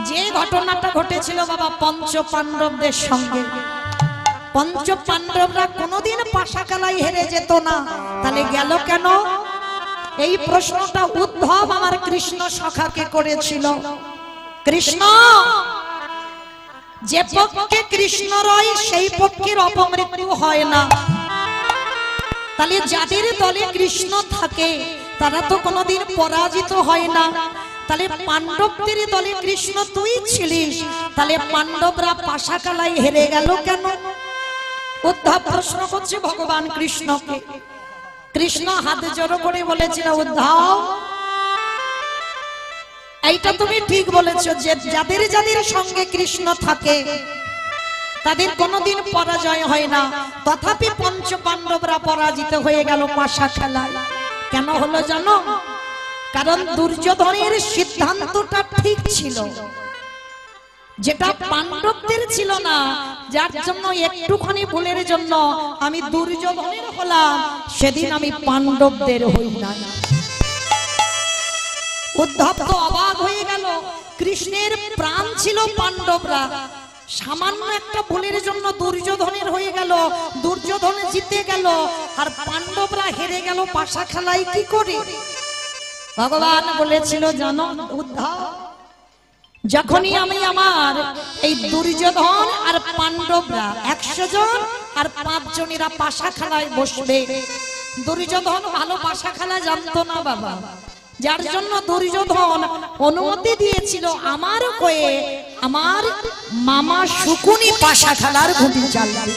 যে ঘটনাটা ঘটেছিল বাবা পঞ্চ পাণ্ডবদের সঙ্গে, পঞ্চ পাণ্ডবরা কোনোদিন পাশাকালাই হেরে যেত না, তাহলে গেল কেন? এই প্রশ্নটা উদ্ধব আমার কৃষ্ণ সখাকে করেছিল। কৃষ্ণ, যে পক্ষে কৃষ্ণ রয় সেই পক্ষের অপমৃত্যু হয় না, তাহলে যাদের দলে কৃষ্ণ থাকে তারা তো কোনোদিন পরাজিত হয় না। তাহলে পাণ্ডবদের দলে কৃষ্ণ তুই ছিলিস, তাহলে পাণ্ডবরা পাশাকালাই হেরে গেল কেন? উদ্ধব প্রশ্ন করছে ভগবান কৃষ্ণকে। কৃষ্ণ হাত জোড়ো করে বলেছিল, উদ্ধব এইটা তুমি ঠিক বলেছো যে যাদের যাদের সঙ্গে কৃষ্ণ থাকে তাদের কোনোদিন পরাজয় হয় না। তথাপি পঞ্চ পাণ্ডবরা পরাজিত হয়ে গেল পাশা খেলায়। কেন হলো জানো? কারণ দুর্যোধনের সিদ্ধান্তটা ঠিক ছিল, যেটা পাণ্ডবদের ছিল না, যার জন্য একটুখানি ভুলের জন্য আমি দুর্যোধনের হলাম, সেদিন আমি পাণ্ডবদের হই না। উদ্ধব তো অবাক হয়ে গেল, কৃষ্ণের প্রাণ ছিল পাণ্ডবরা, সামান্য একটা ভুলের জন্য দুর্যোধনের হয়ে গেল, দুর্যোধন জিতে গেল, আর পাণ্ডবরা হেরে গেল পাশা খেলায় কি করে? ভগবান বলেছিল জানো উদ্ধব, যখনই আমি আমার এই দুর্যোধন আর পাণ্ডবরা 100 জন আর 5 জনেরা পাশা খেলায় বসবে, দুর্যোধন ভালো পাশা খেলা জানতো না বাবা, যার জন্য দুর্যোধন অনুমতি দিয়েছিল আমার হয়ে আমার মামা শকুনি পাশা খেলার ঘুঁটি চালাবে।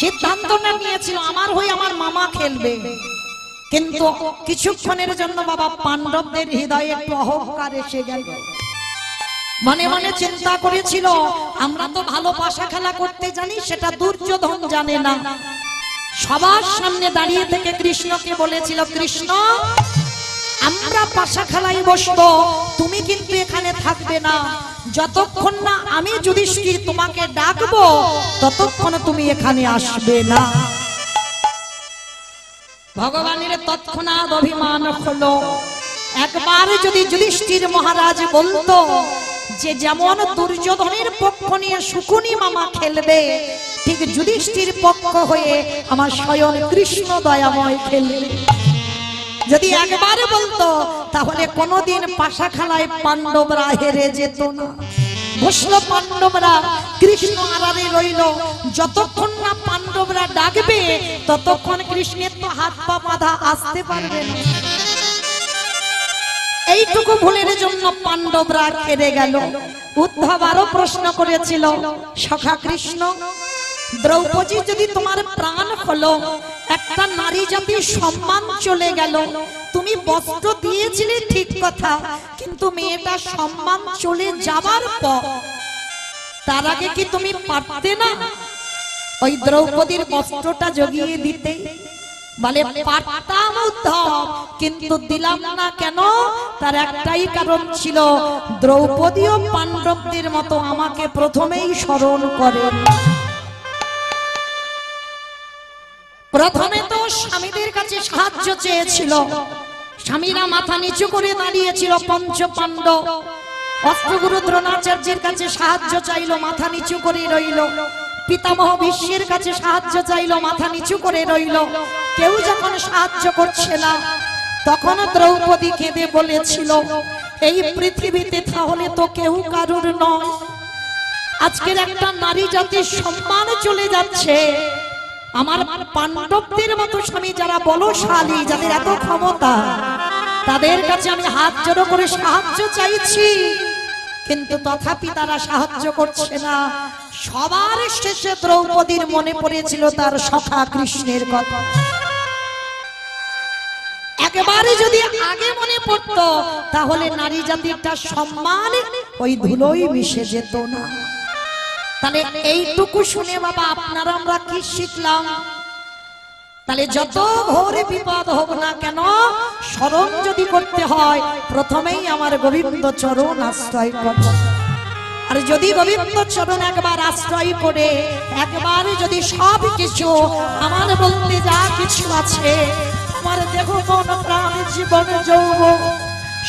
সিদ্ধান্তটা নিয়েছিল আমার হয়ে আমার মামা খেলবে। কিন্তু কিছুক্ষণের জন্য বাবা পাণ্ডবদের হৃদয়ে একটু অহংকার এসে গেল। মনে মনে চিন্তা করেছিল আমরা তো ভালো পাশা খেলা করতে জানি, সেটা দুর্যোধন জানে না। সবার সামনে দাঁড়িয়ে থেকে কৃষ্ণকে বলেছিল, কৃষ্ণ আমরা পাশা খেলায় বসবো, তুমি কিন্তু এখানে থাকবে না, যতক্ষণ না আমি যুধিষ্ঠির তোমাকে ডাকবো ততক্ষণ তুমি এখানে আসবে না। ভগবানের তৎক্ষণাৎ অভিমান হলো। একবার যদি যুধিষ্ঠির মহারাজ বলতো যে যেমন দুর্যোধনের পক্ষ নিয়ে শকুনি মামা খেলবে, ঠিক যুধিষ্ঠির পক্ষ হয়ে আমার স্বয়ং কৃষ্ণ দয়াময় খেলবে, যদি একবার বলতো, তাহলে কোনোদিন পাশা খেলায় পাণ্ডবরা হেরে যেত না। বসলো পাণ্ডবরা, কৃষ্ণ আড়ালে রইল, যতক্ষণ না পাণ্ডবরা ডাকবে ততক্ষণ কৃষ্ণের তো হাত পা বাঁধা, আসতে পারবে না। এইটুকু ভুলের জন্য পাণ্ডবরা হেরে গেল। উদ্ধব আরো প্রশ্ন করেছিল, সখা কৃষ্ণ, দ্রৌপদী যদি তোমার প্রাণ হলো, একটা নারী জাতির সম্মান চলে গেল, তুমি বস্ত্র দিয়েছিলে ঠিক কথা, কিন্তু মেয়েটা সম্মান চলে যাবার পর তার আগে কি তুমি পারতে না ওই দ্রৌপদীর বস্ত্রটা জগিয়ে দিতে? বলে পারতাম উদ্ধব, কিন্তু দিলাম না। কেন? তার একটাই কারণ ছিল, দ্রৌপদীও পাণ্ডবদের মতো আমাকে প্রথমেই স্মরণ করেন। প্রথমে তো স্বামীদের কাছে সাহায্য চেয়েছিল, স্বামীরা মাথা নিচু করে দাঁড়িয়েছিল। পঞ্চ পাণ্ডব অস্ত্রগুরু দ্রোণাচার্যের কাছে সাহায্য চাইলো, মাথা নিচু করে রইল। পিতামহ ভীষ্মের কাছে সাহায্য চাইলো, মাথা নিচু করে রইল। কেউ যখন সাহায্য করছে না, তখন দ্রৌপদী কেঁদে বলেছিল, এই পৃথিবীতে তাহলে তো কেউ কারুর নয়। আজকের একটা নারী জাতির সম্মান চলে যাচ্ছে, আমার পাণ্ডবদের মতো স্বামী যারা বলশালী, যাদের এত ক্ষমতা, তাদের কাছে আমি হাত জোড়ো করে সাহায্য চাইছি, কিন্তু তথাপি তারা সাহায্য করছে না। সবার শেষে দ্রৌপদীর মনে পড়েছিল তার সখা কৃষ্ণের কথা। একেবারে যদি আগে মনে পড়তো, তাহলে নারী জাতিটা সম্মান ওই ধুলোই মিশে যেত না। তাহলে এইটুকু শুনে বাবা আপনারা আমরা কি শিখলাম? তাহলে যত ঘোর বিপদ হোক না কেন, স্মরণ যদি করতে হয়, প্রথমেই আমার গোবিন্দ চরণ আশ্রয় করব। আর যদি গোবিন্দ চরণ একবার আশ্রয় করে, একবার যদি সব কিছু আমার বলতে যা কিছু আছে, আমার দেহ মন প্রাণ জীবন যৌবন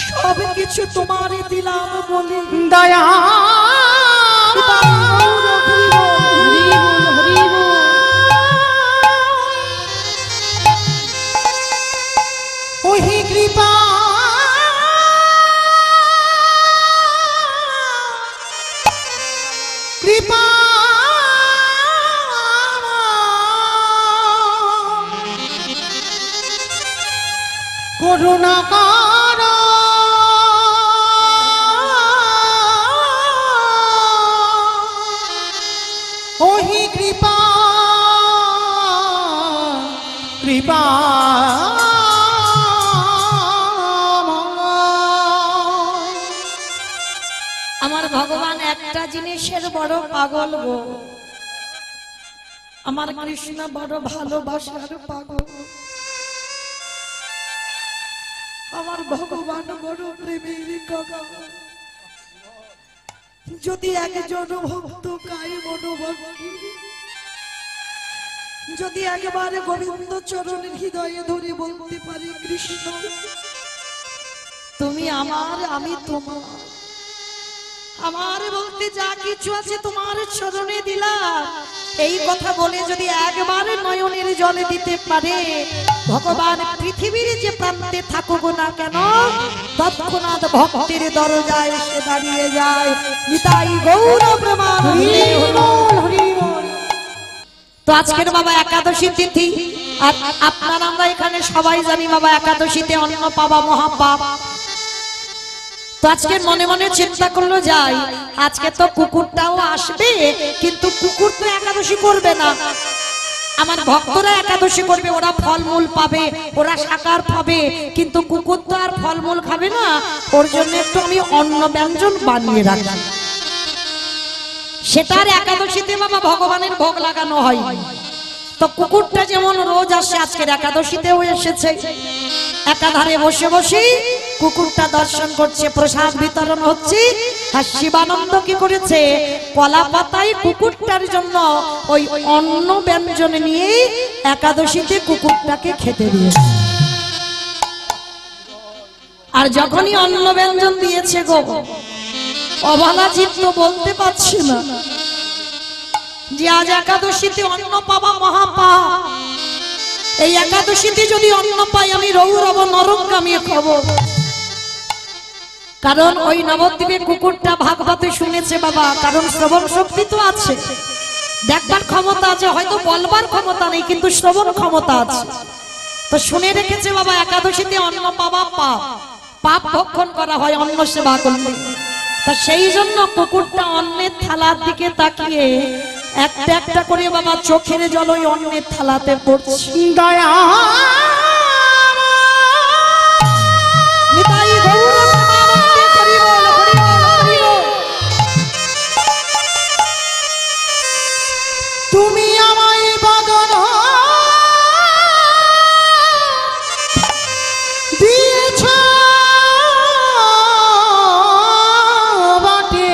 সব কিছু তোমারই দিলাম বলি দয়া ওহি কৃপা কৃপা করুণা কর ওহি কৃপা কৃপা আমার ভগবান একটা জিনিসের বড় পাগল গো, আমার কৃষ্ণ বড় ভালোবাসার পাগল, আমার ভগবান বড় প্রেমের কাকা। যদি একজন ভক্ত গায় মনোভক্তি, যদি একবারে গোবিন্দ চরণের হৃদয়ে ধরে বলতে পারি কৃষ্ণ তুমি আমার, আমি তোমার, আমার বলতে যা কিছু আছে তোমার চরণে দিলাম, এই কথা বলে যদি একবার নয়নের জলে দিতে পারে, ভগবান পৃথিবীর যে প্রান্তে থাকুক না কেন তৎক্ষণাৎ ভক্তের দরজায় এসে দাঁড়িয়ে যায়। নিতাই গৌর প্রমাণ। তো আজকের বাবা একাদশী তিথি, আর আপনারা আমরা এখানে সবাই জানি বাবা একাদশীতে অন্ন পাওয়া মহাপাপ। তো আজকে মনে মনে চিন্তা করলো যাই, আজকে তো কুকুরটাও আসবে, কিন্তু কুকুর তো একাদশী করবে না, আমার ভক্তরা একাদশী করবে, ওরা ফলমূল পাবে, ওরা শাকার পাবে, কিন্তু কুকুর তো আর ফলমূল খাবে না, ওর জন্য একটু আমি অন্ন ব্যঞ্জন বানিয়ে রাখি। সেটার একাদশীতে বাবা ভগবানের ভোগ লাগানো হয়। তো কুকুরটা যেমন রোজ আসে, আজকের একাদশীতেও এসেছে, একাধারে বসে বসে কুকুরটা দর্শন করছে, প্রসাদ বিতরণ হচ্ছে। আর শিবানন্দ কি করেছে, কলা পাতায় কুকুরটার জন্য ওই অন্ন ব্যঞ্জন নিয়ে একাদশীতে কুকুরটাকে খেতে দিয়েছে। আর যখনই অন্ন ব্যঞ্জন দিয়েছে গো, অবলা চিত্ত বলতে পারছে না যে আজ একাদশীতে অন্ন পাওয়া মহাপাপ, এই একাদশীতে যদি অন্ন পাই আমি রৌরব নরকগামী খাবো। কারণ ওই নবদ্বীপে কুকুরটা ভাগবতে শুনেছে বাবা, কারণ শ্রবণ শক্তি তো আছে, দেখবার ক্ষমতা আছে, হয়তো বলবার ক্ষমতা নেই, কিন্তু শ্রবণ ক্ষমতা আছে। তো শুনে রেখেছে বাবা একাদশীতে অন্ন পাওয়া পাপ, পাপ ভক্ষণ করা হয় অন্ন সেবা করলে। তা সেই জন্য কুকুরটা অন্নের থালার দিকে তাকিয়ে একটা একটা করে বাবা চোখের জল ওই অন্নের থালাতে পড়ছে। দয়া নিতাই গৌর প্রেমানন্দে হরি বল, হরি বল, হরি বল। তুমি আমায় বদন দিয়েছ বটে,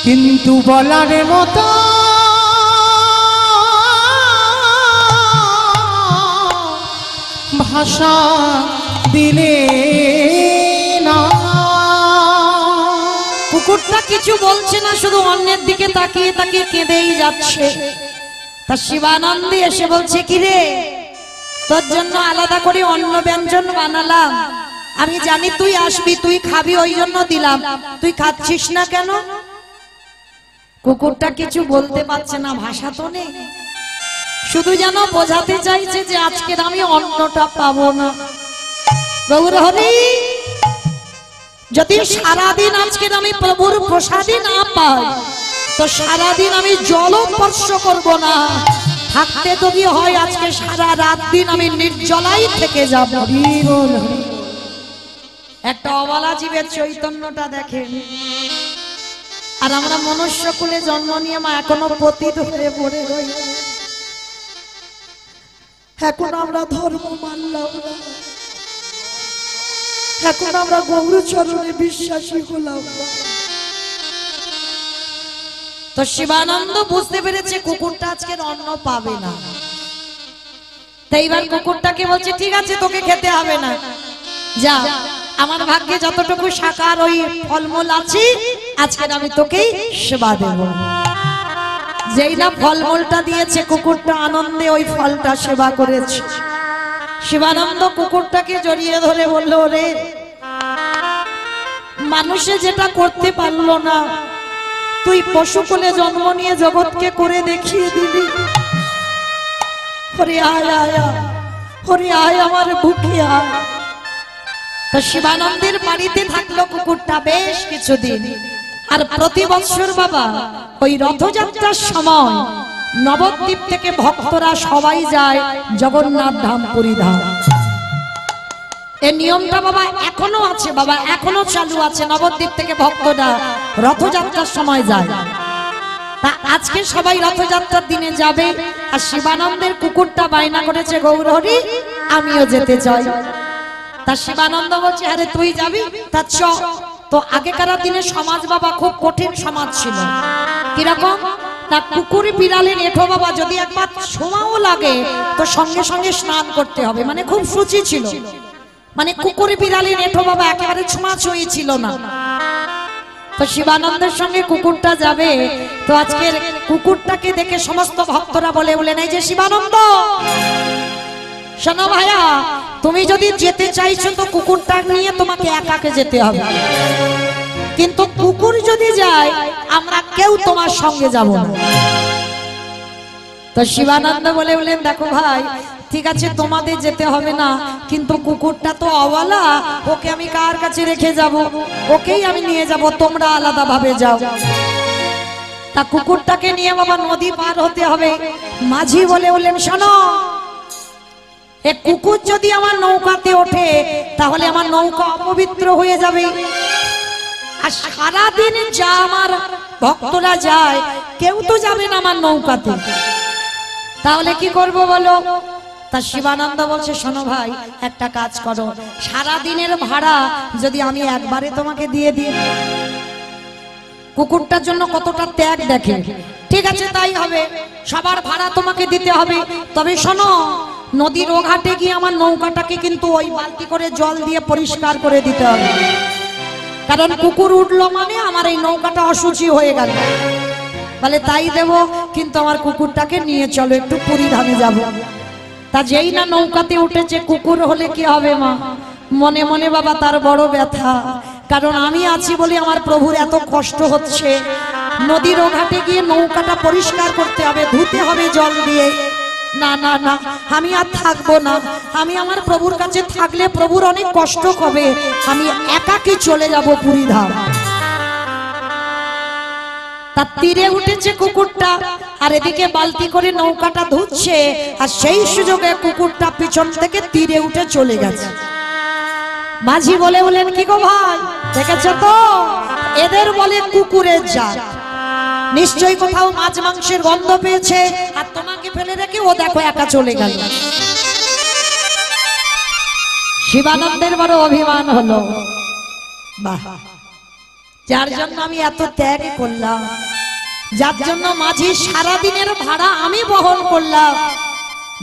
কিন্তু বলার মতো ভাষা দিলে না। কুকুরটা কিছু বলছে না, শুধু অন্যের দিকে তাকিয়ে তাকিয়ে কেঁদেই যাচ্ছে। তা শিবানন্দে এসে বলছে, কি রে, তোর জন্য আলাদা করে অন্ন ব্যঞ্জন বানালাম, আমি জানি তুই আসবি, তুই খাবি, ওই জন্য দিলাম, তুই খাচ্ছিস না কেন? কুকুরটা কিছু বলতে পারছে না, ভাষা তো নেই, শুধু যেন বোঝাতে চাইছে যে আজকের আমি অন্নটা পাবো না। গৌর হরি, যদি সারাদিন আজকের আমি প্রভুর প্রসাদই না পাই, তো সারাদিন আমি জল স্পর্শ করব না, থাকতে যদি হয় আজকে সারা রাত দিন আমি নির্জলাই থেকে যাব। একটা অবলা জীবের চৈতন্যটা দেখেন। আর আমরা মনুষ্য কুলে জন্ম নিয়ে মা এখনো পতিত হয়ে পড়ে রয়েছে, এখন আমরা ধর্ম মানলাম না, এখন আমরা গৌরচরণে বিশ্বাসী হলাম না। তো শিবানন্দ বুঝতে পেরেছে কুকুরটা আজকের অন্ন পাবে না, তাই এবার কুকুরটাকে বলছে ঠিক আছে তোকে খেতে হবে না, যা আমার ভাগ্যে যতটুকু শাকার ওই ফলমূল আছে আজকে আমি তোকেই সেবা দেব। যেই না ফলমূলটা দিয়েছে কুকুরটা আনন্দে ওই ফলটা সেবা করেছে। শিবানন্দ কুকুরটাকে জড়িয়ে ধরে বলল, রে মানুষে যেটা করতে পারলো না তুই পশু কোলে জন্ম নিয়ে জগৎকে করে দেখিয়ে দিলি। হরে আয় আয় আয়, হরে আয় আমার বুকে আয়। তো শিবানন্দের বাড়িতে থাকলো কুকুরটা বেশ কিছুদিন। আর প্রতি বছর বাবা ওই রথযাত্রার সময় নবদ্বীপ থেকে ভক্তরা সবাই যায় জগন্নাথ ধাম পুরী ধাম। এই নিয়মটা বাবা এখনো আছে, বাবা এখনো চালু আছে। নবদ্বীপ থেকে ভক্তরা রথযাত্রার সময় যায়। তা আজকে সবাই রথযাত্রার দিনে যাবে। আর শিবানন্দের কুকুরটা বায়না করেছে, গৌরহরি আমিও যেতে চাই। তা শিবানন্দ বলছে, আরে তুই যাবি, তা চ। তো আগেকার দিনে সমাজ বাবা খুব কঠিন সমাজ ছিল। কিরকম না, কুকুর বিড়ালের এঠো বাবা যদি একবার ছোঁয়াও লাগে তো সঙ্গে সঙ্গে স্নান করতে হবে, মানে খুব সূচি ছিল। মানে কুকুর বিড়ালের এঠো বাবা একেবারে ছোঁয়াছুঁয়ি ছিল না। তো শিবানন্দের সঙ্গে কুকুরটা যাবে। তো আজকের কুকুরটাকে দেখে সমস্ত ভক্তরা বলে বলে নেই যে শিবানন্দ শোনো ভাইয়া, তুমি যদি যেতে চাইছো তো কুকুরটা নিয়ে তোমাকে একাকে যেতে হবে, কিন্তু কুকুর যদি যায় আমরা কেউ তোমার সঙ্গে যাব না। তো শিবানন্দ বলে বলেন, দেখো ভাই ঠিক আছে তোমাদের যেতে হবে না, কিন্তু কুকুরটা তো অবলা, ওকে আমি কার কাছে রেখে যাব, ওকেই আমি নিয়ে যাব, তোমরা আলাদা ভাবে যাও। তা কুকুরটাকে নিয়ে বাবা নদী পার হতে হবে। মাঝি বলে বললেন, শোনো এ কুকুর যদি আমার নৌকাতে ওঠে তাহলে আমার নৌকা অপবিত্র হয়ে যাবে। আর সারাদিন যা আমার ভক্তরা যায় কেউ তো যাবে না আমার নৌকাতে, তাহলে কি করব বলো? তা শিবানন্দ বলছে, শোনো ভাই একটা কাজ করো, সারা দিনের ভাড়া যদি আমি একবারে তোমাকে দিয়ে দিই। কুকুরটার জন্য কতটা ত্যাগ দেখে। ঠিক আছে তাই হবে, সবার ভাড়া তোমাকে দিতে হবে। তবে শোনো নদীর ও ঘাটে গিয়ে আমার নৌকাটাকে কিন্তু ওই বালতি করে জল দিয়ে পরিষ্কার করে দিতে হবে, কারণ কুকুর উঠলো মানে আমার এই নৌকাটা অশুচি হয়ে গেল। বলে তাই দেব, কিন্তু আমার কুকুরটাকে নিয়ে চলো একটু পুরী ধামে যাব। তা যেই না নৌকাতে উঠেছে, কুকুর হলে কি হবে মা, মনে মনে বাবা তার বড় ব্যথা, কারণ আমি আছি বলে আমার প্রভুর এত কষ্ট হচ্ছে। নদীর ও ঘাটে গিয়ে নৌকাটা পরিষ্কার করতে হবে, ধুতে হবে জল দিয়ে। না না না, আমি আর থাকবো না, আমি আমার প্রভুর কাছে থাকলে প্রভুর অনেক কষ্ট হবে, আমি একাকী চলে যাব পুরী ধাম। তার তীরে উঠেছে কুকুরটা, আর এদিকে বালতি করে নৌকাটা ধুচ্ছে, আর সেই সুযোগে কুকুরটা পিছন থেকে তীরে উঠে চলে গেছে। মাঝি বলে বলেন, কি গো ভাই দেখেছো তো, এদের বলে কুকুরের জাত, নিশ্চয়ই কোথাও মাছ মাংসের গন্ধ পেয়েছে, আর তোমাকে ফেলে রেখে ও দেখো একা চলে গেল। শিবানন্দের বড় অভিমান হলো, বাহ, যার জন্য আমি এত ত্যাগ করলাম, যার জন্য মাঝি সারাদিনের ভাড়া আমি বহন করলাম,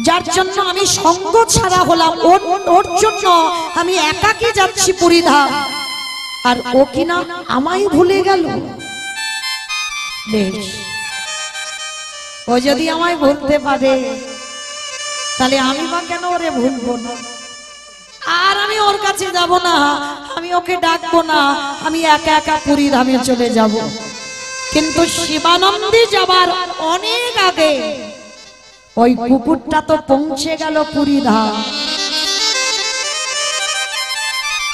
যার জন্য আমি সঙ্গ ছাড়া হলাম, ওর জন্য আমি একাকী যাচ্ছি পুরী ধাম, আর ও কিনা আমায় ভুলে গেল। বেশ, ও যদি আমায় ভুলতে পারে তাহলে আমি বা কেন ওরে ভুলবো না? আর আমি ওর কাছে যাব না, আমি ওকে ডাকবো না, আমি একা একা পুরী ধামে চলে যাব। কিন্তু শিবানন্দে যাবার অনেক আগে ওই কুকুরটা তো পৌঁছে গেল পুরী ধাম।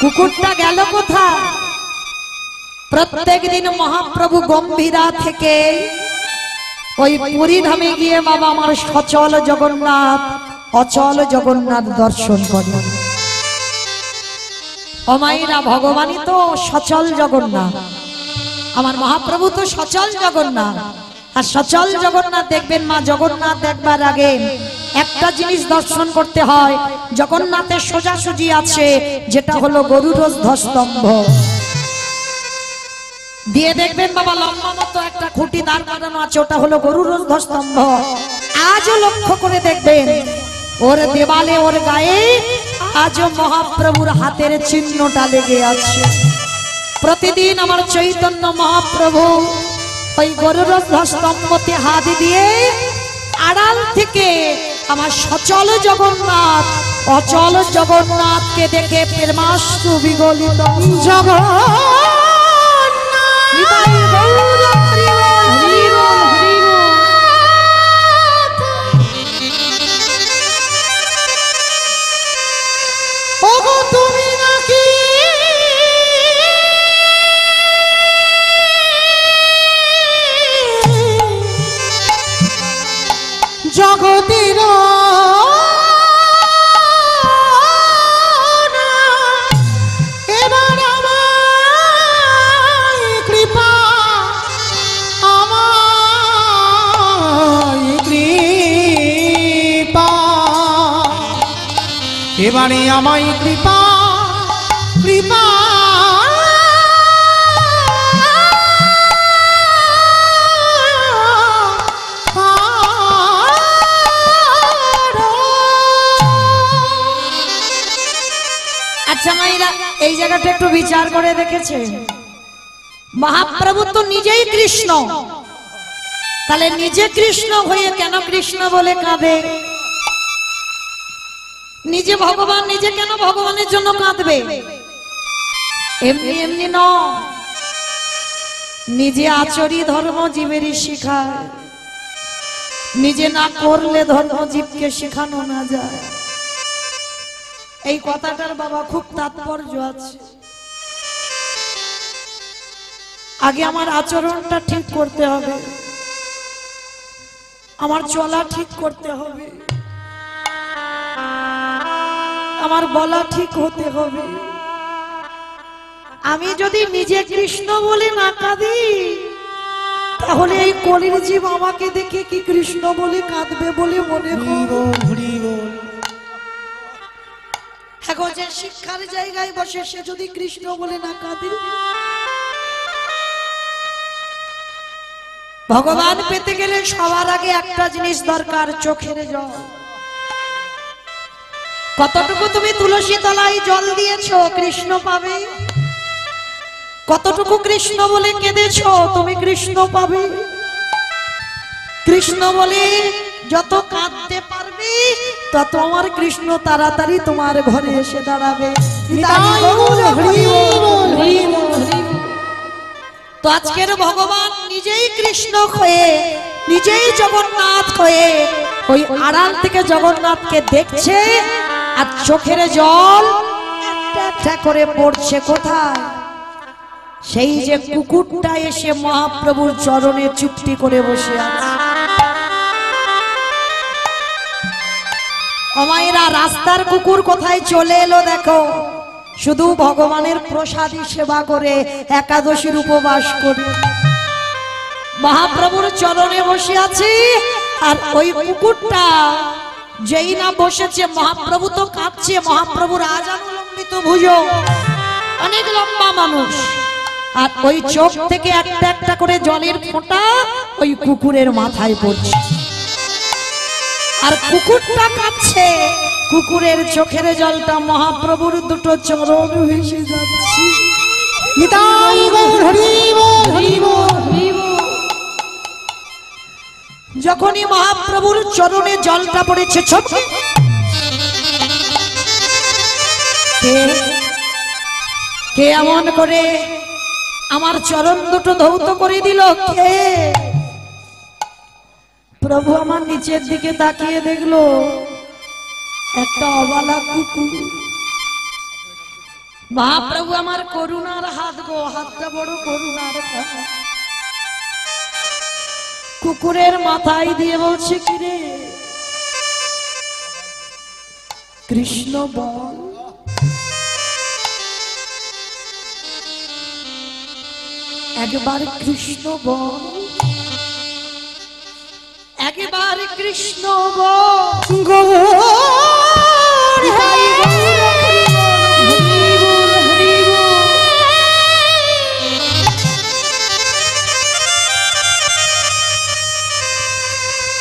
কুকুরটা গেল কোথায়? প্রত্যেক দিন মহাপ্রভু গম্ভীরা থেকে ওই পুরী ধামে গিয়ে বাবা আমার সচল জগন্নাথ অচল জগন্নাথ দর্শন করে। অমাইরা ভগবানই তো সচল জগন্নাথ, আমার মহাপ্রভু তো সচল জগন্নাথ। আর সচল জগন্নাথ দেখবেন মা, জগন্নাথ দেখবার আগে একটা জিনিস দর্শন করতে হয়, জগন্নাথের সোজাসুজি আছে যেটা হলো গরুর ধ্বস্তম্ভ দিয়ে দেখবেন বাবা লম্বা মতো একটা খুঁটি দাঁড় করানো আছে, ওটা হলো গরুর ধ্বস্তম্ভ। আজও লক্ষ্য করে দেখবেন ওর দেওয়ালে ওর গায়ে আজও মহাপ্রভুর হাতের চিহ্নটা লেগে আছে। প্রতিদিন আমার চৈতন্য মহাপ্রভু ওই গরুর স্তম্ভতে হাত দিয়ে আড়াল থেকে আমার সচল জগন্নাথ অচল জগন্নাথকে দেখে প্রেমাশ্রু বিগলিত। তুমি নাকি জগতের এবার আমার কৃপা আমার কৃপা এবারে আমায় কৃপা কৃপা আচ্ছা মাইরা এই জায়গাটা একটু বিচার করে দেখেছে, মহাপ্রভু তো নিজেই কৃষ্ণ, তাহলে নিজে কৃষ্ণ হয়ে কেন কৃষ্ণ বলে কাঁদে? নিজে ভগবান, নিজে কেন ভগবানের জন্য কাঁদবে? এমনি এমনি নয়, নিজে আচরি ধর্ম জীবেরই শিখায়, নিজে না করলে ধর্ম জীবকে শেখানো না যায়। এই কথাটার বাবা খুব তাৎপর্য আছে। আগে আমার আচরণটা ঠিক করতে হবে, আমার চলা ঠিক করতে হবে, আমার বলা ঠিক হতে হবে। আমি যদি নিজে কৃষ্ণ বলে না কাঁদি, তাহলে এই কলির জীব আমাকে দেখে কি কৃষ্ণ বলে কাঁদবে বলে মনে করো? এখন যে শিক্ষার জায়গায় বসে সে যদি কৃষ্ণ বলে না কাঁদে, ভগবান পেতে গেলে সবার আগে একটা জিনিস দরকার, চোখের জল। কতটুকু তুমি তুলসী তলায় জল দিয়েছো কৃষ্ণ পাবে, কতটুকু কৃষ্ণ বলে কেঁদেছো তুমি কৃষ্ণ পাবে। কৃষ্ণ বলে যত কাঁদতে পারবে তত আমার কৃষ্ণ তাড়াতাড়ি তোমার ঘরে এসে দাঁড়াবে। তো আজকের ভগবান নিজেই কৃষ্ণ হয়ে, নিজেই জগন্নাথ হয়ে ওই আড়াল থেকে জগন্নাথকে দেখছে, আর চোখের জল একটা একটা করে পড়ছে। কোথায়? সেই যে কুকুরটা এসে মহাপ্রভুর চরণে চুপটি করে বসে আছে। অমায়েরা, রাস্তার কুকুর কোথায় চলে এলো দেখো, শুধু ভগবানের প্রসাদী সেবা করে, একাদশীর উপবাস করে মহাপ্রভুর চরণে বসে আছে। আর ওই কুকুরটা যেই না বসেছে, মহাপ্রভু তো কাঁদছে, মহাপ্রভুর আজানুলম্বিত ভুজ, অনেক লম্বা মানুষ, আর ওই চোখ থেকে একটা একটা করে জলের ফোঁটা ওই কুকুরের মাথায় পড়ছে। আর কুকুরটা কাঁদছে, কুকুরের চোখের জলটা মহাপ্রভুর দুটো চরণ ভেসে যাচ্ছে। যখনই মহাপ্রভুর চরণে জলটা পড়েছে, কে এমন করে আমার চরণ দুটো ধৌত করে দিল? কে? প্রভু আমার নিচের দিকে তাকিয়ে দেখলো একটা অবালা কুকুর। মহাপ্রভু আমার করুণার হাত গো, হাতটা বড় করুণার হাত। কুকুরের মাথায় দিয়ে বলছে, কিরে কৃষ্ণ বল। একবার কৃষ্ণ বল, একবার কৃষ্ণ বল।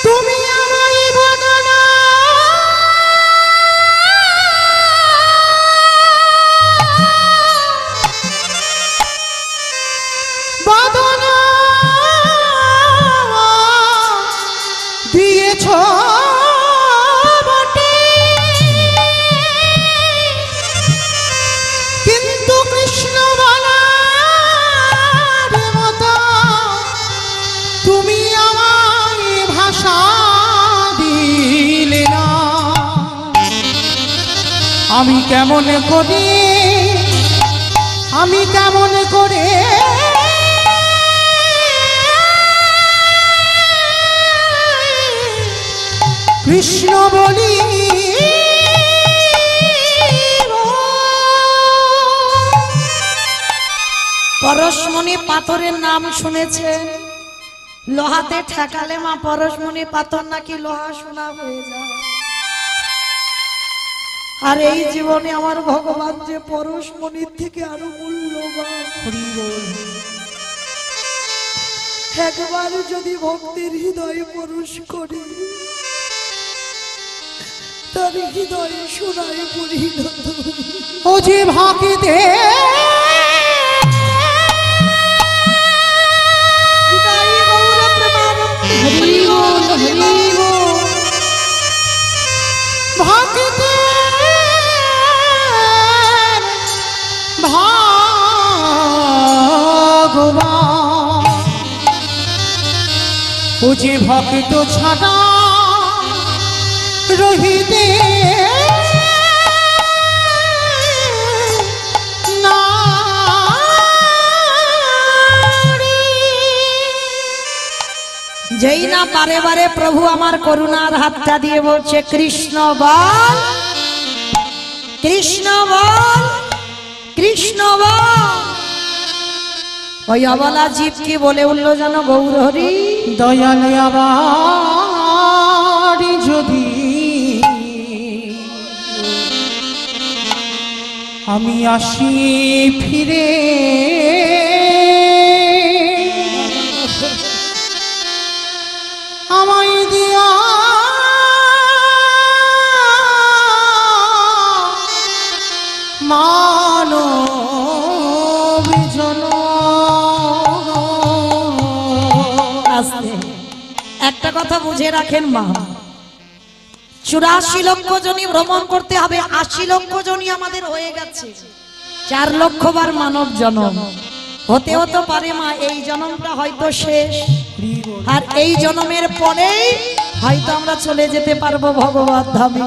তুমি আমায় বদনা আমি কেমন করে কৃষ্ণ বলি পরশমণি পাথরের নাম শুনেছেন? লোহাতে ঠেকালে মা পরশমণি পাথর নাকি লোহা সোনা হয়ে যায়। আর এই জীবনে আমার ভগবান যে পরশমণির থেকে আরো মূল্যবান। একবার যদি ভক্তের হৃদয়ে পরশ করি, তার হৃদয়ে সোনায় পরিণত। ও যে ভাগিতে ভাগিতে ভগবান, ও যে ভক্ত ছাড়া রহিতে যেই না বারে বারে প্রভু আমার করুণার হাতটা দিয়ে বলছে কৃষ্ণ বল, কৃষ্ণ বল, কৃষ্ণ বল, ওই অবলা জীব কি বলে উঠল যেন গৌরহরি। দয়াল আবার যদি আমি আসি ফিরে, আমায় দিয়া মানব জনম। আস্তে একটা কথা বুঝে রাখেন মা, 84 লক্ষ জনই ভ্রমণ করতে হবে, 80 লক্ষ জনই আমাদের হয়ে গেছে, 4 লক্ষ বার মানব জনম হতে হতে পারে মা এই জনমটা হয়তো শেষ, আর এই জনমের পরেই হয়তো আমরা চলে যেতে পারবো ভগবত ধামে।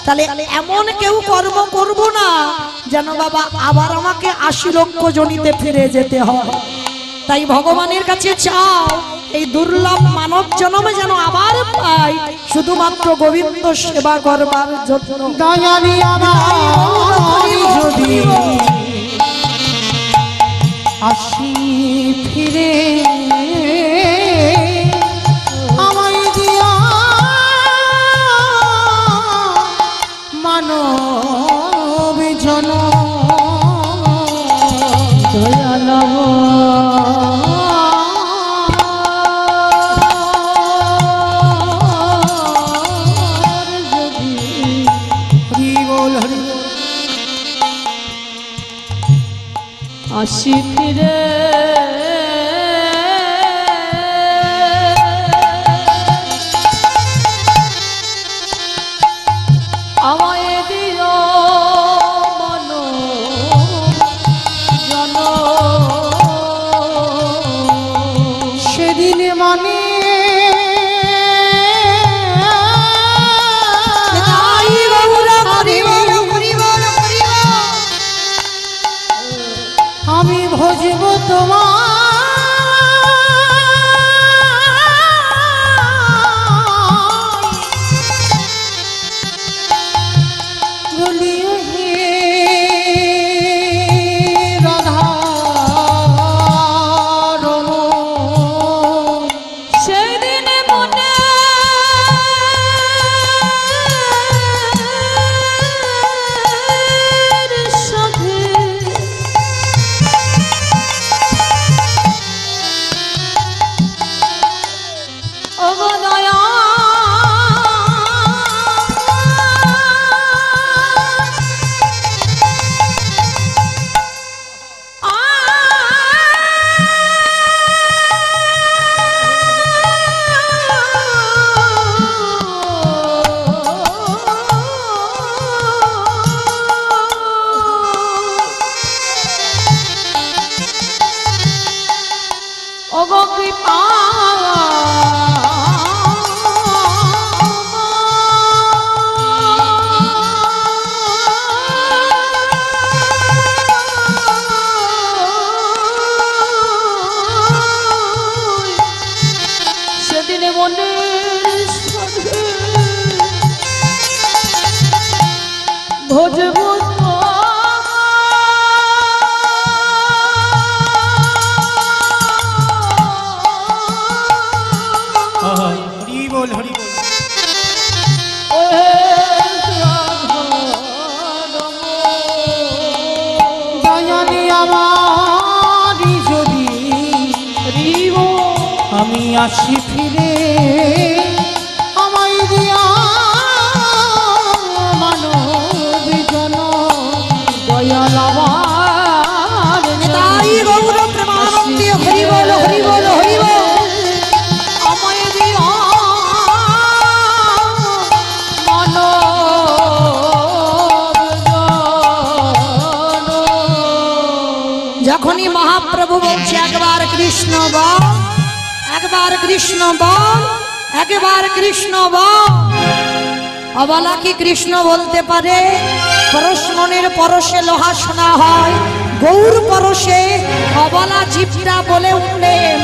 তাহলে এমন কেউ কর্ম করব না যেন বাবা আবার আমাকে 80 লক্ষ জনিতে ফিরে যেতে হয়। তাই ভগবানের কাছে চাও এই দুর্লভ মানব জন্মে যেন আবার পাই, শুধুমাত্র গোবিন্দ সেবা করবার জন্য। দয়ালি আমার যদি আসি ফিরে, আমায় দিয়া মানব জনম। দয়াল আসি ফিরে আমায় দিও মনো জন, সেদিন মানে আমি ভজব তোমার বলিও হে রাধা রমণ। সেদিন মনে সাথে আমারই যদি হরি বল। আমি আসি ফিরে আমায় দিয়া মানব জন দয়াল আমার তাই গৌর প্রেমানন্দে হরি বল হরি বল হরি বল। আমায় দিও মানব জন। যখনই মহাপ্রভু বলছে একবার কৃষ্ণ বল, একবার কৃষ্ণ বল, একবার কৃষ্ণ বল, অবলা কি কৃষ্ণ বলতে পারে? পরশমণির পরশে লোহা শোনা হয়, গৌর পরশে অবলা জিভটা বলে উঠলেন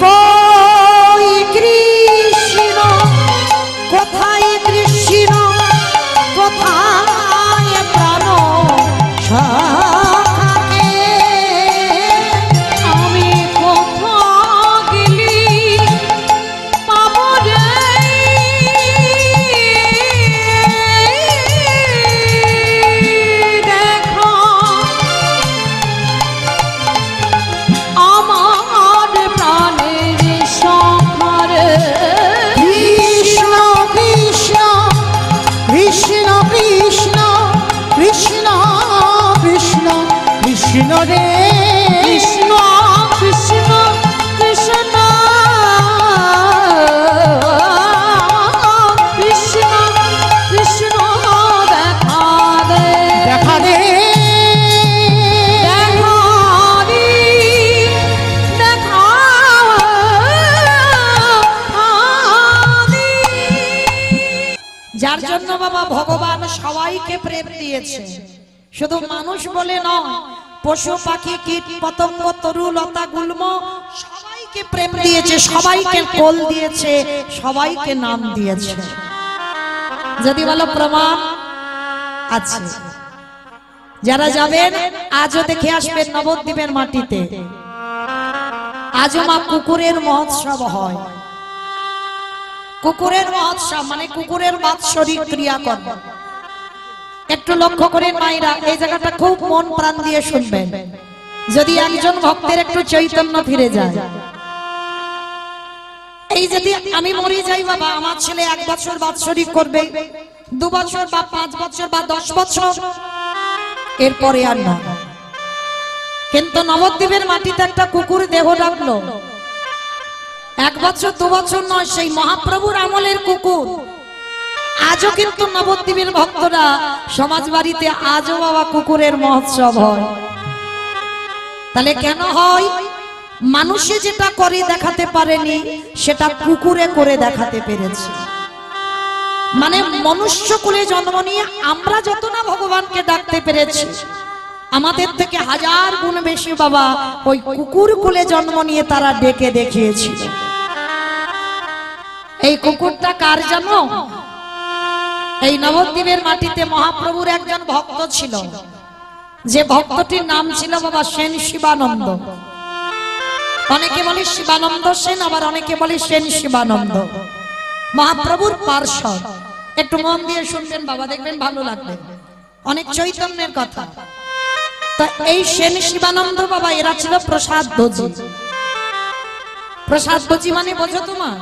কই কৃষ্ণ, কোথায় কৃষ্ণ, কোথায় প্রাণ সখাকে? আমি কোথা গেলি পাবো রে দেখা আমার প্রাণের সখারে। কৃষ্ণ কৃষ্ণ কৃষ্ণ কৃষ্ণ কৃষ্ণ কৃষ্ণ কৃষ্ণ রে কৃষ্ণ কৃষ্ণ কৃষ্ণ কৃষ্ণ কৃষ্ণ দেখা দে দেখা দে দেখা দি দেখা দি। যার জন্য বাবা ভগবান সবাইকে প্রেম দিয়েছে, শুধু মানুষ বলে নয়, পশু পাখি কীট পতঙ্গ তরু লতা গুল্ম সবাইকে প্রেম দিয়েছে, সবাইকে কোল দিয়েছে, সবাইকে নাম দিয়েছে। যদি বলো প্রমাণ আছে, যারা যাবেন আজও দেখে আসবেন নবদ্বীপের মাটিতে আজও মা কুকুরের মহোৎসব হয়। কুকুরের মহোৎসব মানে কুকুরের বাৎসরিক ক্রিয়াকর্ম। একটু লক্ষ্য করে মায়েরা এই জায়গাটা খুব মন প্রাণ দিয়ে শুনবেন, যদি একজন ভক্তের একটু চৈতন্য ফিরে যায়। এই যদি আমি মরে যাই বাবা, আমার ছেলে 1 বছর বাৎসরিক করবে, 2 বছর বা 5 বছর বা 10 বছর, এরপরে আর না। কিন্তু নবদ্বীপের মাটিতে একটা কুকুর দেহ ডাকলো, 1 বছর 2 বছর নয়, সেই মহাপ্রভুর আমলের কুকুর। আজও কিন্তু নবদ্বীপের ভক্তরা সমাজ বাড়িতে আজও বাবা কুকুরের মহোৎসব হয়। তাহলে কেন হয়? মানুষে যেটা করে দেখাতে পারেনি সেটা কুকুরে করে দেখাতে পেরেছে। মানে মনুষ্য কুলে জন্ম নিয়ে আমরা যত না ভগবানকে ডাকতে পেরেছি, আমাদের থেকে 1000 গুণ বেশি বাবা ওই কুকুর কুলে জন্ম নিয়ে তারা ডেকে দেখিয়েছিল। এই কুকুরটা কার জানো? এই নবদ্বীপের মাটিতে মহাপ্রভুর একজন ভক্ত ছিল, যে ভক্তটির নাম ছিল বাবা সেন শিবানন্দ। অনেকে বলে শিবানন্দ সেন, আবার অনেকে বলে সেন শিবানন্দ। মহাপ্রভুর পার্ষদ। একটু মন দিয়ে শুনবেন বাবা, দেখবেন ভালো লাগবে, অনেক চৈতন্যের কথা। তো এই সেন শিবানন্দ বাবা এরা ছিল প্রসাদ ভোজি। প্রসাদ ভোজি মানে বোঝো তোমার?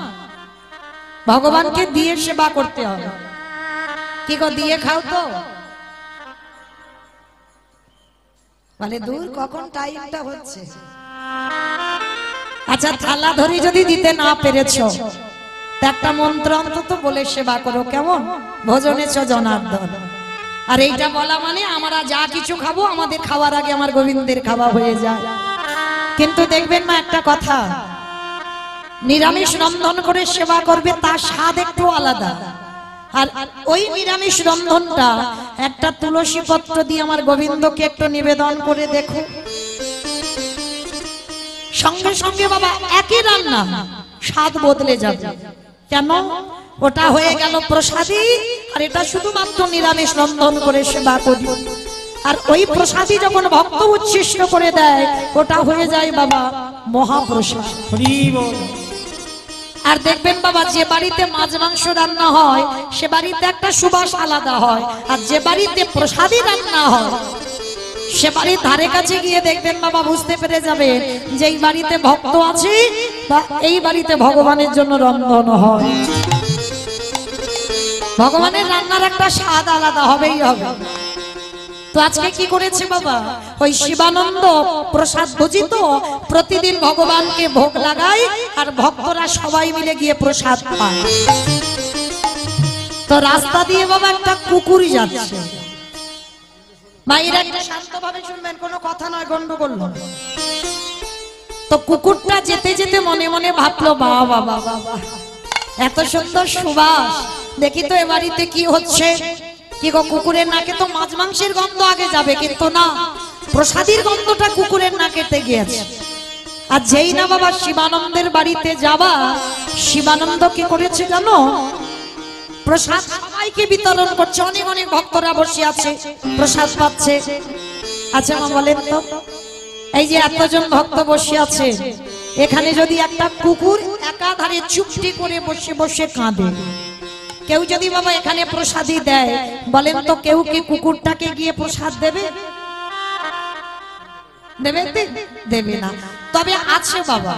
ভগবানকে দিয়ে সেবা করতে হবে। কি গো দিয়ে খাও তো? মানে দূর কখন টাইমটা হচ্ছে। আচ্ছা থালা ধরে যদি দিতে না পেরেছো, একটা মন্ত্র অন্তত বলে সেবা করো, কেমন? ভোজনেছ জনার্দন। আর এইটা বলা মানে আমরা যা কিছু খাবো আমাদের খাওয়ার আগে আমার গোবিন্দের খাওয়া হয়ে যায়। কিন্তু দেখবেন না একটা কথা, নিরামিষ রন্ধন করে সেবা করবে তার স্বাদ একটু আলাদা। আর ওই নিরামিষ রন্ধনটা একটা তুলসী পত্র দিয়ে আমার গোবিন্দকে একটু নিবেদন করে দেখো, সঙ্গে সঙ্গে বাবা একই রান্না স্বাদ বদলে যাবে। কেন? ওটা হয়ে গেল প্রসাদী, আর এটা শুধুমাত্র নিরামিষ রন্ধন করে সেবা করি। আর ওই প্রসাদী যখন ভক্ত উচ্ছিষ্ট করে দেয়, ওটা হয়ে যায় বাবা মহাপ্রসাদ। হরি বল। আর দেখবেন বাবা, যে বাড়িতে মাছ মাংস রান্না হয় সে বাড়িতে একটা সুবাস আলাদা হয়, আর যে বাড়িতে প্রসাদী রান্না হয় সে বাড়ির ধারে কাছে গিয়ে দেখবেন বাবা, বুঝতে পেরে যাবে যে এই বাড়িতে ভক্ত আছে বা এই বাড়িতে ভগবানের জন্য রন্ধন হয়। ভগবানের রান্নার একটা স্বাদ আলাদা হবেই হবে। তো আজকে কি করেছে বাবা, ওই শিবানন্দ প্রসাদ ভোজিত প্রতিদিন ভগবানকে ভোগ লাগায় আর ভক্তরা সবাই মিলে গিয়ে প্রসাদ পায়। তো রাস্তা দিয়ে বাবা একটা কুকুর যাচ্ছে, মায়েরা একটু শান্তভাবে শুনবেন, কোনো কথা নয়, গন্ডগোল নয়। তো কুকুরটা যেতে যেতে মনে মনে ভাবলো, বাবা বাবা বাবা, এত সুন্দর সুবাস, দেখি তো এ বাড়িতে কি হচ্ছে। কি গো, কুকুরের নাকে তো মাছ মাংসের গন্ধ আগে যাবে, কিন্তু না, প্রসাদের গন্ধটা কুকুরের নাকেতে গিয়েছে। আর যেই না বাবা শিবানন্দের বাড়িতে যাবা, শিবানন্দ কি করেছে জানো, প্রসাদ সবাইকে বিতরণ করছে। অনেক অনেক ভক্তরা বসে আছে, প্রসাদ পাচ্ছে। আচ্ছা মা বলেন তো, এই যে এতজন ভক্ত বসে আছে, এখানে যদি একটা কুকুর একাধারে চুপটি করে বসে বসে কাঁদে, কেউ যদি বাবা এখানে প্রসাদী দেয়, বলেন তো কেউ কি কুকুরটাকে গিয়ে প্রসাদ দেবে? দেবে? দেবে না। তবে আছে বাবা,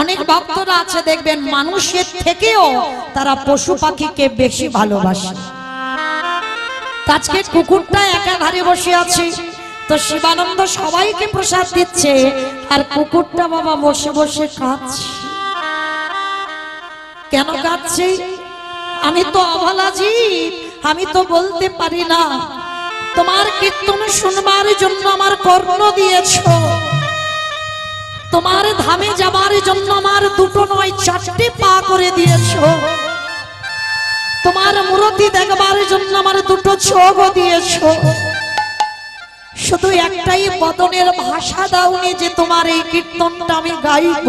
অনেক ভক্তরা আছে দেখবেন মানুষের থেকেও তারা পশু পাখিকে বেশি ভালোবাসে। আজকে কুকুরটা একাধারে বসে আছে, তো শিবানন্দ সবাইকে প্রসাদ দিচ্ছে আর কুকুরটা বাবা বসে বসে কাঁদছে। কেন কাঁদছে? আমি তো অবলা জীব, আমি তো বলতে পারি না। তোমার কীর্তন শুনবার জন্য আমার কর্ণ দিয়েছো, তোমার ধামে যাবার জন্য আমার দুটো নয় চারটে পা করে দিয়েছো, তোমার মূর্তি দেখবার জন্য আমার দুটো চোখ দিয়েছো, শুধু একটাই বদনের ভাষা দাওনি যে তোমার এই কীর্তনটা আমি গাইব।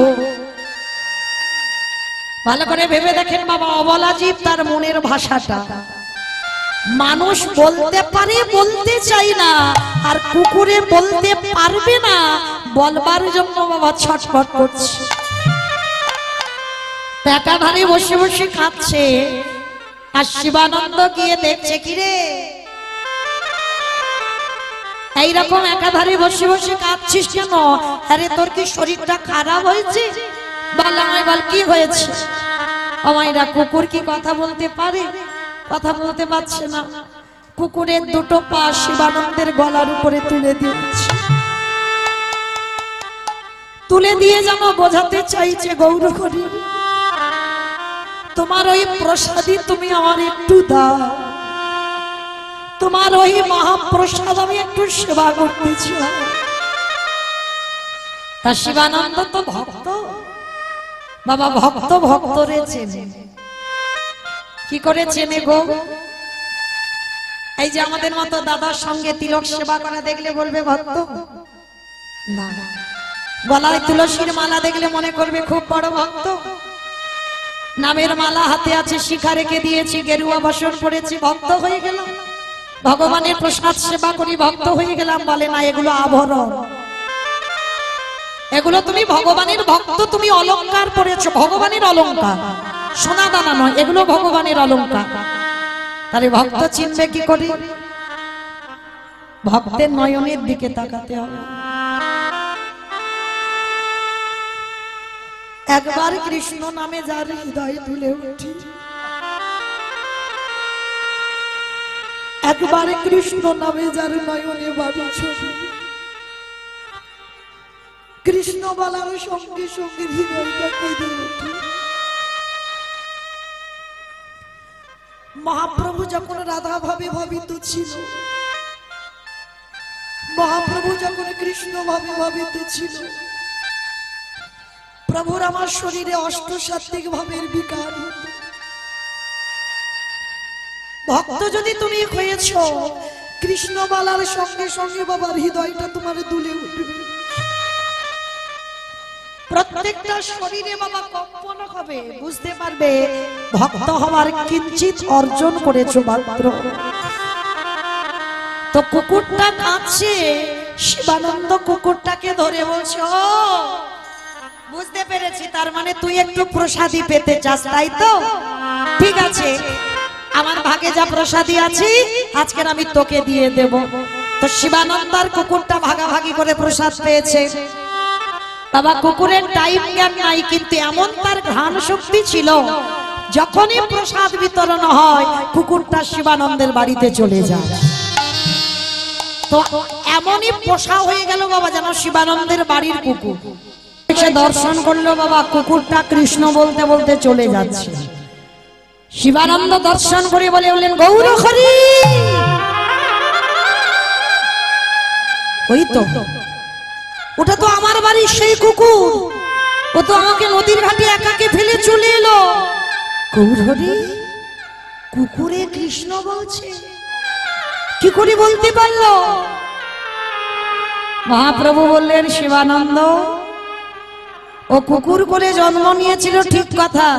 ভালো করে ভেবে দেখেন বাবা, অবলা জীব তার মনের ভাষাটা মানুষ বলতে পারে, বলতে চাই না, আর কুকুরে বলতে পারবে না, বলবার জন্য বাবা ছটফট করছে। একাধারে বসে বসে কাঁদছে আর শিবানন্দ গিয়ে দেখছে, কিরে এইরকম একাধারে বসে বসে কাঁদছিস কেন? আরে তোর কি শরীরটা খারাপ হয়েছে? বল আমায়, বল কি হয়েছে? আমায়রা কুকুর কি কথা বলতে পারে? কথা বলতে পারছে না। কুকুরের দুটো পা শিবানন্দের গলার উপরে তুলে দিয়েছে, তুলে দিয়ে যেন বোঝাতে চাইছে, গৌর হরি তোমার ওই প্রসাদই তুমি আমার একটু দাও, তোমার ওই মহাপ্রসাদ আমি একটু সেবা করতে চাই। তা শিবানন্দ তো ভক্ত বাবা, ভক্ত ভক্তরে চেনে। কি করে চেনে গো? এই যে আমাদের মতো দাদার সঙ্গে তিলক সেবা করা দেখলে বলবে ভক্ত না, গলায় তুলসীর মালা দেখলে মনে করবে খুব বড় ভক্ত, নামের মালা হাতে আছে, শিখা রেখে দিয়েছি, গেরুয়া বসন পড়েছি, ভক্ত হয়ে গেলাম, ভগবানের প্রসাদ সেবা করি, ভক্ত হয়ে গেলাম। বলে না, এগুলো আভরণ, এগুলো তুমি ভগবানের ভক্ত, তুমি অলংকার পড়েছো, ভগবানের অলংকার, সোনা দানা নয়, এগুলো ভগবানের অলংকার। তাহলে ভক্ত চিনবে কি করে? ভক্তের নয়নের দিকে তাকাতে হবে। একবার কৃষ্ণ নামে যার হৃদয় তুলে উঠি, একবার কৃষ্ণ নামে যার নয়নে বাড়ি ছবি, কৃষ্ণ বলার সঙ্গে সঙ্গে হৃদয়টা কেঁদে ওঠে। মহাপ্রভু যখন রাধা ভাবে ভাবিত ছিল, মহাপ্রভু যখন কৃষ্ণ ভাবে ভাবিত ছিল, প্রভুর আমার শরীরে অষ্টসাত্ত্বিক ভাবের বিকার হতো। ভক্ত যদি তুমি হয়েছ, কৃষ্ণ বলার সঙ্গে সঙ্গে বাবার হৃদয়টা তোমার দুলে উঠবে, প্রত্যেকটা শরীরে বাবা কম্পন হবে, বুঝতে পারবে ভক্ত হওয়ার কিঞ্চিত অর্জন করেছো মাত্র। তো কুকুরটা কাঁদছে, শিবানন্দ কুকুরটাকে ধরে বলছে, ও বুঝতে পেরেছি, তার মানে তুই একটু প্রসাদী পেতে চাস, তাই তো? ঠিক আছে, আমার ভাগে যা প্রসাদী আছে আজকের আমি তোকে দিয়ে দেব। তো শিবানন্দার কুকুরটা ভাগাভাগি করে প্রসাদ পেয়েছে। বাবা কুকুরের টাইম জ্ঞান নাই, কিন্তু এমন তার ঘ্রাণ শক্তি ছিল, যখনই প্রসাদ বিতরণ হয় কুকুরটা শিবানন্দের বাড়িতে চলে যায়। তো এমনই পোষা হয়ে গেল বাবা যেন শিবানন্দের বাড়ির কুকুর। সে দর্শন করলো বাবা, কুকুরটা কৃষ্ণ বলতে বলতে চলে যাচ্ছে। শিবানন্দ দর্শন করে বললেন গৌর হরি। ওই তো ওটা তো আমার বাড়ির সেই কুকুর, ও তো আমাকে নদীর ঘাটে একাকে ফেলে চলে এলো। গৌর হরি, কুকুরে কৃষ্ণ বলছে, কি করে বলতে পারলো? মহাপ্রভু বললেন শিবানন্দ, ও কুকুর করে জন্ম নিয়েছিল ঠিক কথা,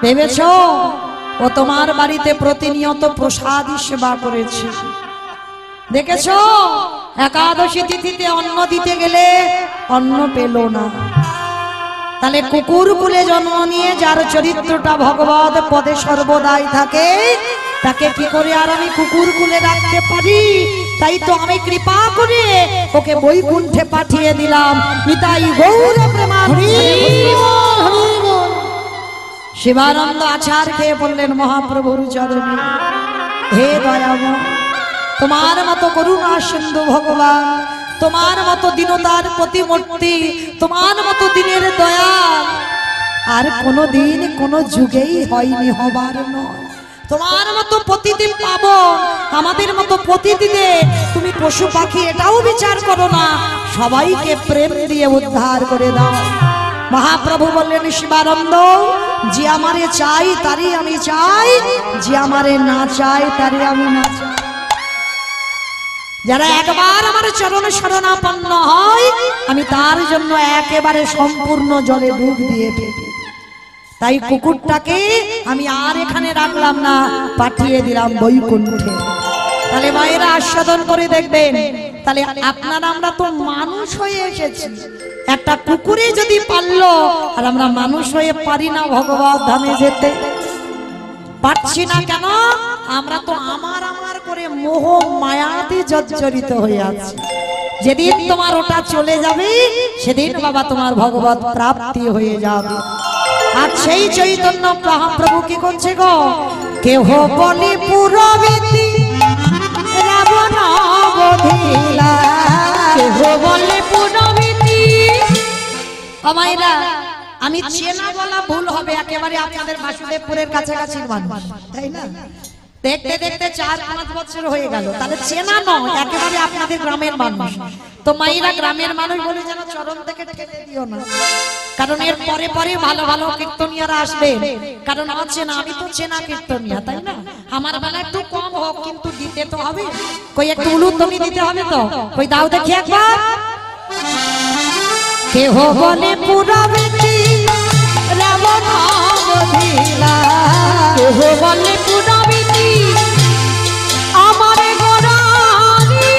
ভেবেছ ও তোমার বাড়িতে প্রতিনিয়ত প্রসাদ সেবা করেছে। দেখেছ একাদশী তিথিতে অন্ন দিতে গেলে অন্ন পেল না। তাহলে কুকুর কুলে জন্ম নিয়ে যার চরিত্রটা ভগবত পদে সর্বদাই থাকে, তাকে কি করে আর আমি কুকুর কুলে রাখতে পারি? তাই তো আমি কৃপা করে ওকে বৈকুণ্ঠে পাঠিয়ে দিলাম। নিতাই গৌর প্রেমানন্দে। শিবানন্দ আচার খেয়ে বললেন মহাপ্রভুর চরণে, হে দয়াময়, তোমার মতো করুণা সিন্ধু ভগবান, তোমার মতো দীনতার প্রতিমূর্তি, তোমার মতো দিনের দয়া আর কোনদিন কোন যুগেই হয়নি, হবার নয়। তোমার মতো প্রতিদিন পাবো, আমাদের মতো প্রতিদিনে তুমি পশু পাখি এটাও বিচার করো না, সবাইকে প্রেম দিয়ে উদ্ধার করে দাও। মহাপ্রভু বললেন শিবানন্দ, যে আমারে চাই তারই আমি চাই, যে আমারে না চাই তারই আমি না চাই। যারা একবার আমার চরণে শরণাপন্ন হয় আমি তার জন্য একেবারে সম্পূর্ণ জলে ডুব দিয়ে ফেলি। তাই কুকুরটাকে আমি আর এখানে রাখলাম না, পাঠিয়ে দিলাম বৈকুণ্ঠে। তাহলে মায়েরা আস্বাদন করে দেখবেন, তাহলে আপনারা আমরা তো মানুষ হয়ে এসেছি, একটা কুকুরে যদি পারলো আর আমরা মানুষ হয়ে পারি না ভগবত ধামে যেতে? পারছি না কেন? আমরা তো আমার আমার করে মোহ মায়াতে জর্জরিত হয়ে আছি। যেদিন তোমার ওটা চলে যাবে সেদিন বাবা তোমার ভগবত প্রাপ্তি হয়ে যাবে। আর সেই চৈতন্য মহাপ্রভু কি করছে গো? কেহ বলি পুরবিতি রাবণ বধিলা, কেহ বলে পুরবিতি। আমাইরা আমি চেনা বলা ভুল হবে, একেবারে আপনাদের বাসুদেবপুরের কাছাকাছি মানুষ, তাই না? দেখতে দেখতে 4-5 বছর হয়ে গেল, তাহলে চেনা নয়, একেবারে আপনাদের গ্রামের মানুষ। তো মাইরা গ্রামের মানুষ বলে যেন চরণ থেকে ঠেলে দিও না, কারণ এর পরে পরে ভালো ভালো কীর্তনিয়ারা আসবে। কারণ আমার চেনা, আমি তো চেনা কীর্তনিয়া, তাই না? আমার বেলা একটু কম হোক কিন্তু দিতে তো হবে, কই একটু উলুধ্বনি দিতে হবে তো, কই দাও দেখি একবার। কেহ বলে পুরবিতি রাবণ বধিলা, কেহ বলে পুরবিতি আমারে গোরানি।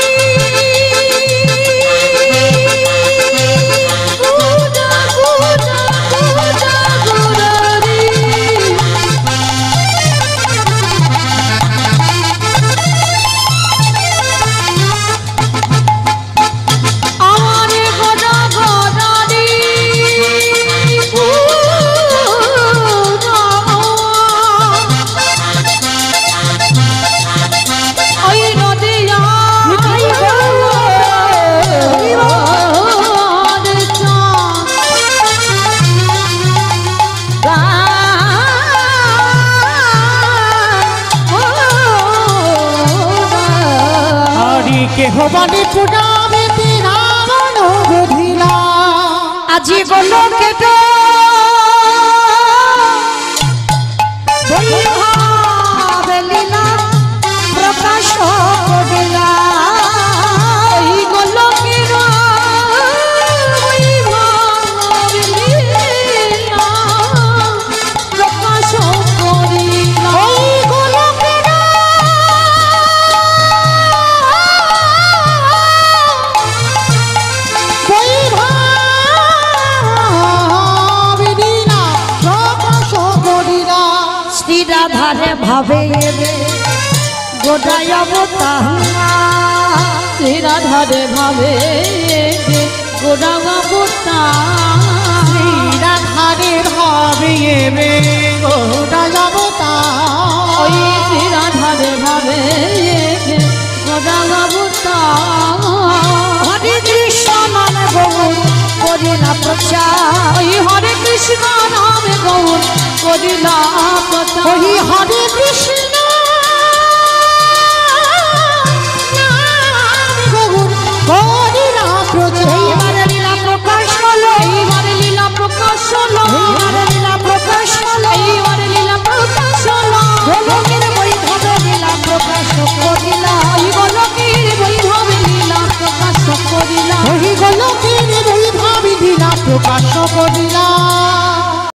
পূজা পূজা পূজা গোরানি। আমারে গোরা গোরানি পূজা। ওই নদিয়া হরি কেহ বলে পুরাবিতি রাবণ বধিলা, আজি গলো কেটো বেলিনা প্রকাশ করিলা। ওই গোলকের বৈভব প্রকাশ করিলা। ওই গোলকের বৈভব লীলা প্রকাশ করিলা। শ্রী রাধারে ভাবে এলে গোটায় অবতার, শ্রী রাধারে ভাবে গোড়াঙ্গা বুটা রাধারে ভাবে এবে গোটা জগতা ওই শ্রী রাধারে ভাবে গোড়াঙ্গা বুটা হরে কৃষ্ণ নামে গৌর করিলা প্রচার ওই হরে কৃষ্ণ নামে গৌর করিলা প্রচার ওই হরে কৃষ্ণ